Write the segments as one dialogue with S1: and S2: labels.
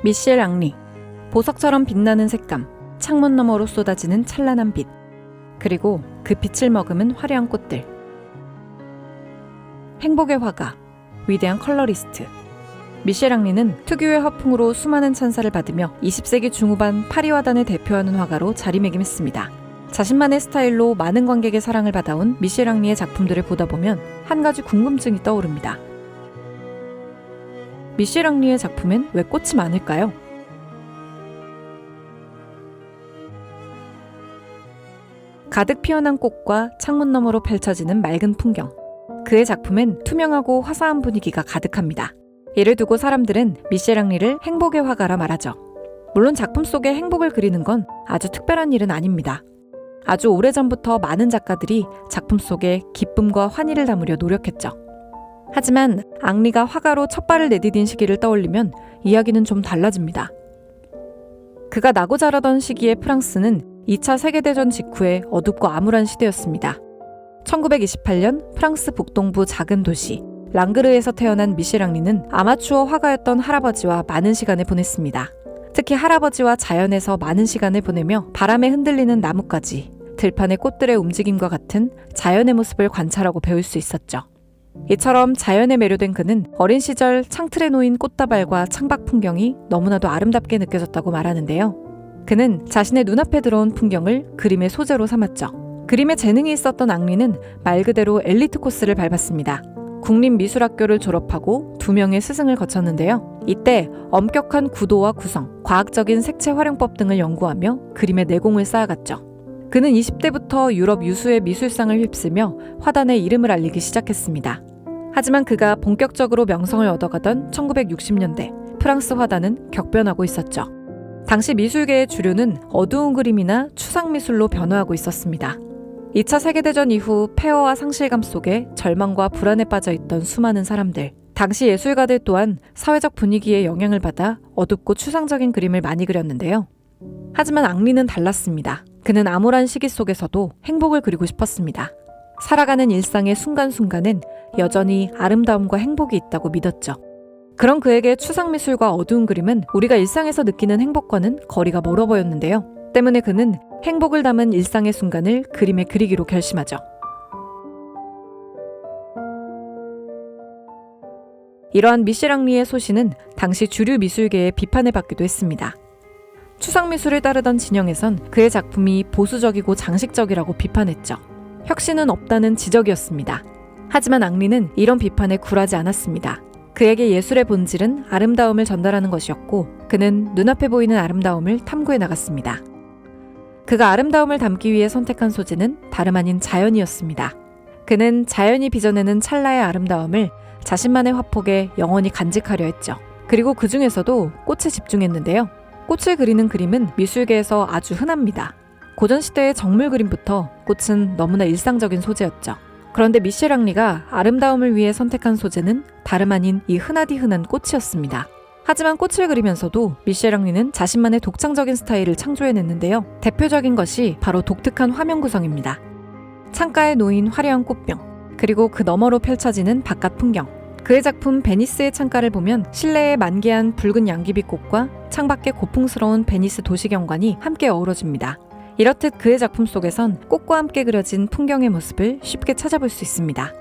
S1: 미셸 앙리. 보석처럼 빛나는 색감, 창문 너머로 쏟아지는 찬란한 빛, 그리고 그 빛을 머금은 화려한 꽃들. 행복의 화가, 위대한 컬러리스트. 미셸 앙리는 특유의 화풍으로 수많은 찬사를 받으며 20세기 중후반 파리 화단을 대표하는 화가로 자리매김했습니다. 자신만의 스타일로 많은 관객의 사랑을 받아온 미셸 앙리의 작품들을 보다 보면 한 가지 궁금증이 떠오릅니다. 미셸 앙리의 작품엔 왜 꽃이 많을까요? 가득 피어난 꽃과 창문 너머로 펼쳐지는 맑은 풍경. 그의 작품엔 투명하고 화사한 분위기가 가득합니다. 이를 두고 사람들은 미셸 앙리를 행복의 화가라 말하죠. 물론 작품 속에 행복을 그리는 건 아주 특별한 일은 아닙니다. 아주 오래전부터 많은 작가들이 작품 속에 기쁨과 환희를 담으려 노력했죠. 하지만 앙리가 화가로 첫 발을 내디딘 시기를 떠올리면 이야기는 좀 달라집니다. 그가 나고 자라던 시기의 프랑스는 2차 세계대전 직후에 어둡고 암울한 시대였습니다. 1928년 프랑스 북동부 작은 도시 랑그르에서 태어난 미셸 앙리는 아마추어 화가였던 할아버지와 많은 시간을 보냈습니다. 특히 할아버지와 자연에서 많은 시간을 보내며 바람에 흔들리는 나뭇가지, 들판의 꽃들의 움직임과 같은 자연의 모습을 관찰하고 배울 수 있었죠. 이처럼 자연에 매료된 그는 어린 시절 창틀에 놓인 꽃다발과 창밖 풍경이 너무나도 아름답게 느껴졌다고 말하는데요. 그는 자신의 눈앞에 들어온 풍경을 그림의 소재로 삼았죠. 그림에 재능이 있었던 앙리는 말 그대로 엘리트 코스를 밟았습니다. 국립미술학교를 졸업하고 2명의 스승을 거쳤는데요. 이때 엄격한 구도와 구성, 과학적인 색채 활용법 등을 연구하며 그림의 내공을 쌓아갔죠. 그는 20대부터 유럽 유수의 미술상을 휩쓰며 화단의 이름을 알리기 시작했습니다. 하지만 그가 본격적으로 명성을 얻어가던 1960년대 프랑스 화단은 격변하고 있었죠. 당시 미술계의 주류는 어두운 그림이나 추상미술로 변화하고 있었습니다. 2차 세계대전 이후 폐허와 상실감 속에 절망과 불안에 빠져있던 수많은 사람들, 당시 예술가들 또한 사회적 분위기에 영향을 받아 어둡고 추상적인 그림을 많이 그렸는데요. 하지만 앙리는 달랐습니다. 그는 암울한 시기 속에서도 행복을 그리고 싶었습니다. 살아가는 일상의 순간순간엔 여전히 아름다움과 행복이 있다고 믿었죠. 그런 그에게 추상미술과 어두운 그림은 우리가 일상에서 느끼는 행복과는 거리가 멀어 보였는데요. 때문에 그는 행복을 담은 일상의 순간을 그림에 그리기로 결심하죠. 이러한 미셸 앙리의 소신은 당시 주류 미술계의 비판을 받기도 했습니다. 추상미술을 따르던 진영에선 그의 작품이 보수적이고 장식적이라고 비판했죠. 혁신은 없다는 지적이었습니다. 하지만 앙리는 이런 비판에 굴하지 않았습니다. 그에게 예술의 본질은 아름다움을 전달하는 것이었고 그는 눈앞에 보이는 아름다움을 탐구해 나갔습니다. 그가 아름다움을 담기 위해 선택한 소재는 다름 아닌 자연이었습니다. 그는 자연이 빚어내는 찰나의 아름다움을 자신만의 화폭에 영원히 간직하려 했죠. 그리고 그 중에서도 꽃에 집중했는데요. 꽃을 그리는 그림은 미술계에서 아주 흔합니다. 고전시대의 정물 그림부터 꽃은 너무나 일상적인 소재였죠. 그런데 미셸 앙리가 아름다움을 위해 선택한 소재는 다름 아닌 이 흔하디 흔한 꽃이었습니다. 하지만 꽃을 그리면서도 미셸 앙리는 자신만의 독창적인 스타일을 창조해냈는데요. 대표적인 것이 바로 독특한 화면 구성입니다. 창가에 놓인 화려한 꽃병, 그리고 그 너머로 펼쳐지는 바깥 풍경. 그의 작품 베니스의 창가를 보면 실내에 만개한 붉은 양귀비 꽃과 창밖의 고풍스러운 베니스 도시경관이 함께 어우러집니다. 이렇듯 그의 작품 속에선 꽃과 함께 그려진 풍경의 모습을 쉽게 찾아볼 수 있습니다.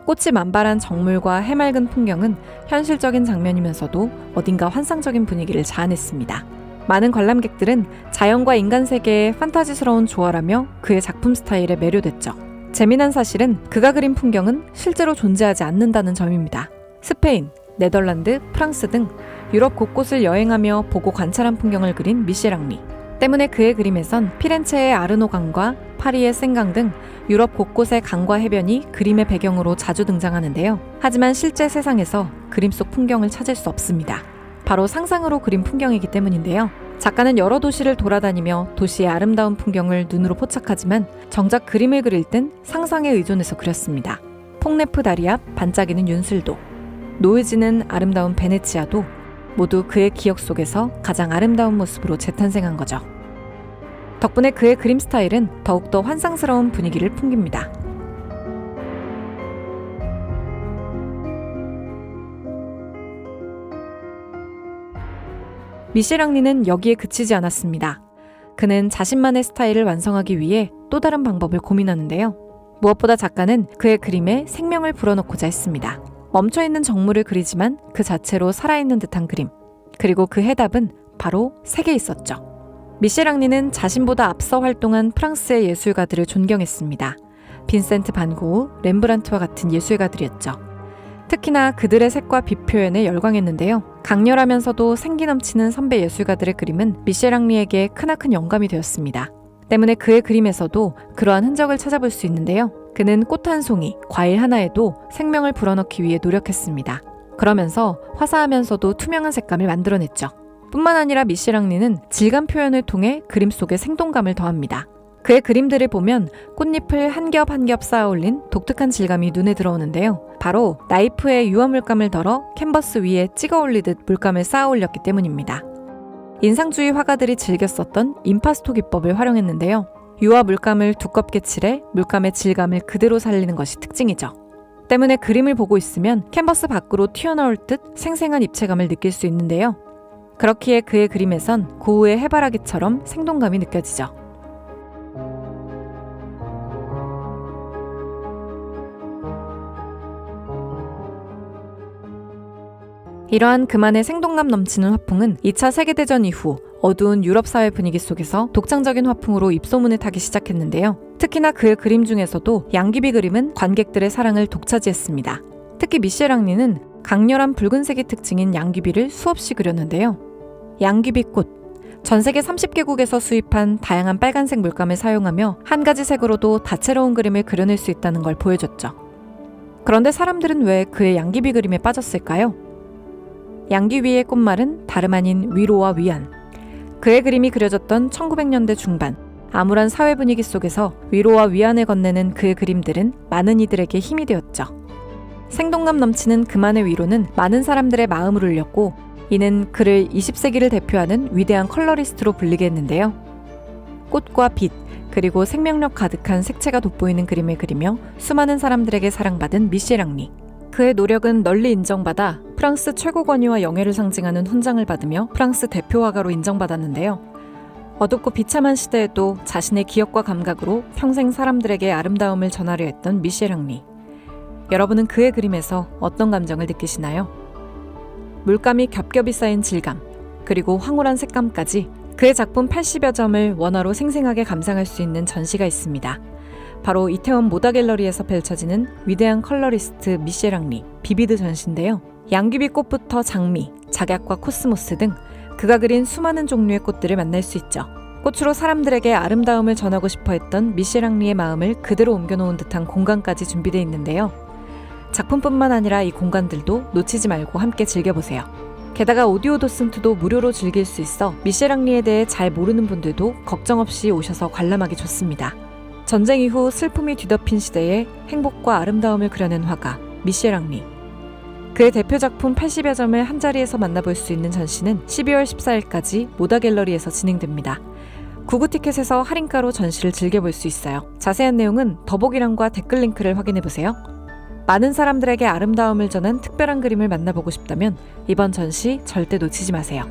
S1: 꽃이 만발한 정물과 해맑은 풍경은 현실적인 장면이면서도 어딘가 환상적인 분위기를 자아냈습니다. 많은 관람객들은 자연과 인간 세계의 판타지스러운 조화라며 그의 작품 스타일에 매료됐죠. 재미난 사실은 그가 그린 풍경은 실제로 존재하지 않는다는 점입니다. 스페인, 네덜란드, 프랑스 등 유럽 곳곳을 여행하며 보고 관찰한 풍경을 그린 미셸 앙리. 때문에 그의 그림에선 피렌체의 아르노 강과 파리의 센강 등 유럽 곳곳의 강과 해변이 그림의 배경으로 자주 등장하는데요. 하지만 실제 세상에서 그림 속 풍경을 찾을 수 없습니다. 바로 상상으로 그린 풍경이기 때문인데요. 작가는 여러 도시를 돌아다니며 도시의 아름다운 풍경을 눈으로 포착하지만 정작 그림을 그릴 땐 상상에 의존해서 그렸습니다. 퐁네프 다리 앞 반짝이는 윤슬도, 노을지는 아름다운 베네치아도 모두 그의 기억 속에서 가장 아름다운 모습으로 재탄생한 거죠. 덕분에 그의 그림 스타일은 더욱더 환상스러운 분위기를 풍깁니다. 미셸앙리는 여기에 그치지 않았습니다. 그는 자신만의 스타일을 완성하기 위해 또 다른 방법을 고민하는데요. 무엇보다 작가는 그의 그림에 생명을 불어넣고자 했습니다. 멈춰있는 정물을 그리지만 그 자체로 살아있는 듯한 그림. 그리고 그 해답은 바로 색에 있었죠. 미셸앙리는 자신보다 앞서 활동한 프랑스의 예술가들을 존경했습니다. 빈센트 반 고흐, 렘브란트와 같은 예술가들이었죠. 특히나 그들의 색과 빛 표현에 열광했는데요. 강렬하면서도 생기 넘치는 선배 예술가들의 그림은 미셸앙리에게 크나큰 영감이 되었습니다. 때문에 그의 그림에서도 그러한 흔적을 찾아볼 수 있는데요. 그는 꽃 한 송이, 과일 하나에도 생명을 불어넣기 위해 노력했습니다. 그러면서 화사하면서도 투명한 색감을 만들어냈죠. 뿐만 아니라 미셸앙리는 질감 표현을 통해 그림 속에 생동감을 더합니다. 그의 그림들을 보면 꽃잎을 한 겹 한 겹 쌓아 올린 독특한 질감이 눈에 들어오는데요. 바로 나이프에 유화 물감을 덜어 캔버스 위에 찍어 올리듯 물감을 쌓아 올렸기 때문입니다. 인상주의 화가들이 즐겨 썼던 임파스토 기법을 활용했는데요. 유화 물감을 두껍게 칠해 물감의 질감을 그대로 살리는 것이 특징이죠. 때문에 그림을 보고 있으면 캔버스 밖으로 튀어나올 듯 생생한 입체감을 느낄 수 있는데요. 그렇기에 그의 그림에선 고흐의 해바라기처럼 생동감이 느껴지죠. 이러한 그만의 생동감 넘치는 화풍은 2차 세계대전 이후 어두운 유럽 사회 분위기 속에서 독창적인 화풍으로 입소문을 타기 시작했는데요. 특히나 그의 그림 중에서도 양귀비 그림은 관객들의 사랑을 독차지했습니다. 특히 미셸앙리는 강렬한 붉은색이 특징인 양귀비를 수없이 그렸는데요. 양귀비꽃, 전 세계 30개국에서 수입한 다양한 빨간색 물감을 사용하며 한 가지 색으로도 다채로운 그림을 그려낼 수 있다는 걸 보여줬죠. 그런데 사람들은 왜 그의 양귀비 그림에 빠졌을까요? 양귀비의 꽃말은 다름 아닌 위로와 위안. 그의 그림이 그려졌던 1900년대 중반, 암울한 사회 분위기 속에서 위로와 위안을 건네는 그의 그림들은 많은 이들에게 힘이 되었죠. 생동감 넘치는 그만의 위로는 많은 사람들의 마음을 울렸고, 이는 그를 20세기를 대표하는 위대한 컬러리스트로 불리게 했는데요. 꽃과 빛, 그리고 생명력 가득한 색채가 돋보이는 그림을 그리며 수많은 사람들에게 사랑받은 미셸앙리. 그의 노력은 널리 인정받아 프랑스 최고 권위와 영예를 상징하는 훈장을 받으며 프랑스 대표 화가로 인정받았는데요. 어둡고 비참한 시대에도 자신의 기억과 감각으로 평생 사람들에게 아름다움을 전하려 했던 미셸앙리. 여러분은 그의 그림에서 어떤 감정을 느끼시나요? 물감이 겹겹이 쌓인 질감, 그리고 황홀한 색감까지 그의 작품 80여 점을 원화로 생생하게 감상할 수 있는 전시가 있습니다. 바로 이태원 모다갤러리에서 펼쳐지는 위대한 컬러리스트 미셸앙리 비비드 전시인데요. 양귀비 꽃부터 장미, 작약과 코스모스 등 그가 그린 수많은 종류의 꽃들을 만날 수 있죠. 꽃으로 사람들에게 아름다움을 전하고 싶어 했던 미셸앙리의 마음을 그대로 옮겨놓은 듯한 공간까지 준비되어 있는데요. 작품뿐만 아니라 이 공간들도 놓치지 말고 함께 즐겨보세요. 게다가 오디오 도슨트도 무료로 즐길 수 있어 미셸앙리에 대해 잘 모르는 분들도 걱정 없이 오셔서 관람하기 좋습니다. 전쟁 이후 슬픔이 뒤덮인 시대에 행복과 아름다움을 그려낸 화가 미셸앙리. 그의 대표 작품 80여 점을 한자리에서 만나볼 수 있는 전시는 12월 14일까지 모다갤러리에서 진행됩니다. 구구티켓에서 할인가로 전시를 즐겨볼 수 있어요. 자세한 내용은 더보기란과 댓글 링크를 확인해보세요. 많은 사람들에게 아름다움을 전한 특별한 그림을 만나보고 싶다면 이번 전시 절대 놓치지 마세요.